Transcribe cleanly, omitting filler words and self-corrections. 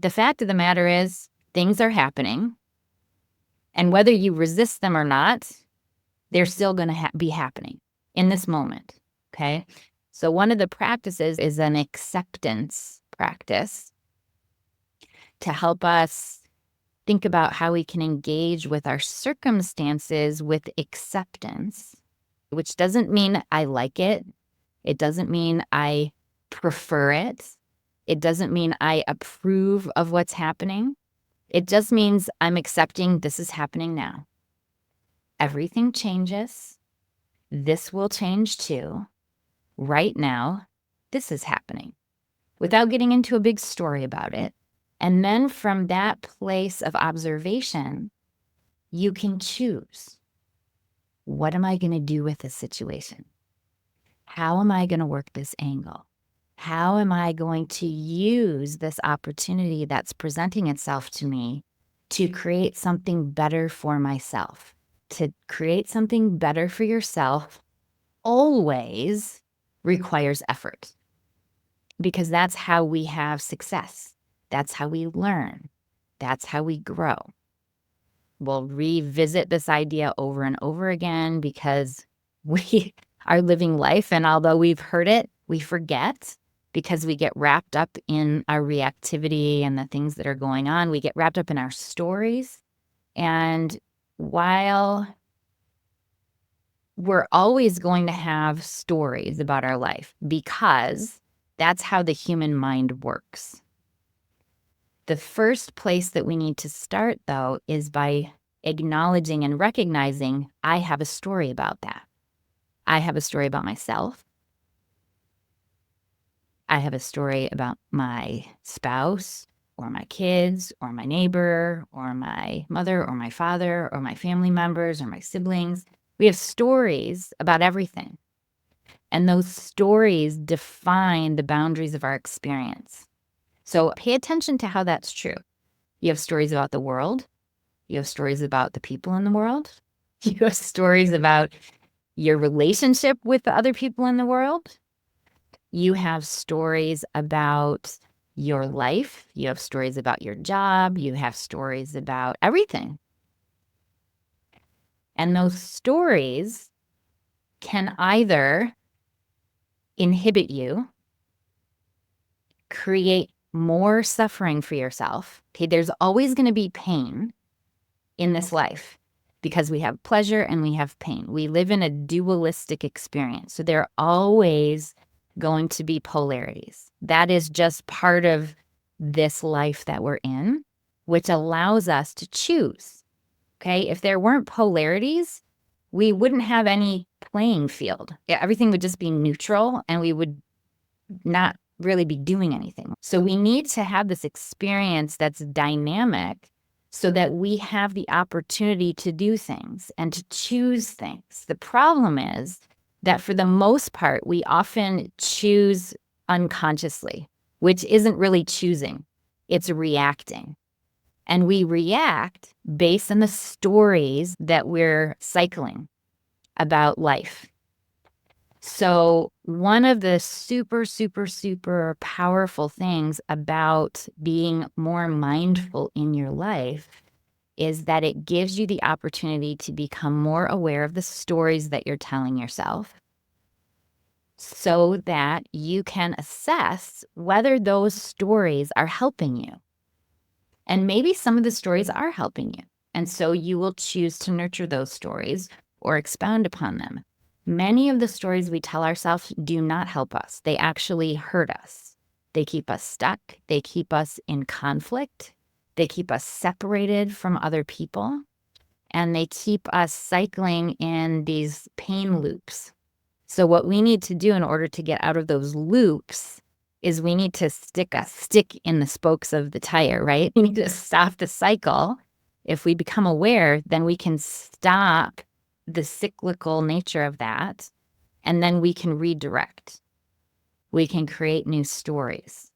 The fact of the matter is, things are happening. And whether you resist them or not, they're still going to be happening in this moment. Okay. So one of the practices is an acceptance practice to help us think about how we can engage with our circumstances with acceptance, which doesn't mean I like it. It doesn't mean I prefer it. It doesn't mean I approve of what's happening. It just means I'm accepting this is happening now. Everything changes. This will change too. Right now, this is happening without getting into a big story about it. And then from that place of observation, you can choose. What am I going to do with this situation? How am I going to work this angle? How am I going to use this opportunity that's presenting itself to me to create something better for myself? To create something better for yourself always requires effort, because that's how we have success. That's how we learn. That's how we grow. We'll revisit this idea over and over again because we are living life. And although we've heard it, we forget because we get wrapped up in our reactivity and the things that are going on. We get wrapped up in our stories. And while we're always going to have stories about our life because that's how the human mind works. The first place that we need to start, though, is by acknowledging and recognizing I have a story about that. I have a story about myself. I have a story about my spouse or my kids or my neighbor or my mother or my father or my family members or my siblings. We have stories about everything. And those stories define the boundaries of our experience. So pay attention to how that's true. You have stories about the world. You have stories about the people in the world. You have stories about your relationship with the other people in the world. You have stories about your life. You have stories about your job. You have stories about everything. And those stories can either inhibit you, create more suffering for yourself. Okay, there's always going to be pain in this life because we have pleasure and we have pain. We live in a dualistic experience. So there are always going to be polarities. That is just part of this life that we're in, which allows us to choose. Okay, if there weren't polarities, we wouldn't have any playing field. Everything would just be neutral and we would not really be doing anything. So we need to have this experience that's dynamic so that we have the opportunity to do things and to choose things. The problem is that for the most part, we often choose unconsciously, which isn't really choosing. It's reacting. And we react based on the stories that we're cycling about life. So one of the super, super, super powerful things about being more mindful in your life is that it gives you the opportunity to become more aware of the stories that you're telling yourself so that you can assess whether those stories are helping you. And maybe some of the stories are helping you. And so you will choose to nurture those stories or expound upon them. Many of the stories we tell ourselves do not help us. They actually hurt us. They keep us stuck. They keep us in conflict. They keep us separated from other people. And they keep us cycling in these pain loops. So what we need to do in order to get out of those loops is we need to stick a stick in the spokes of the tire, right? We need to stop the cycle. If we become aware, then we can stop the cyclical nature of that, and then we can redirect. We can create new stories.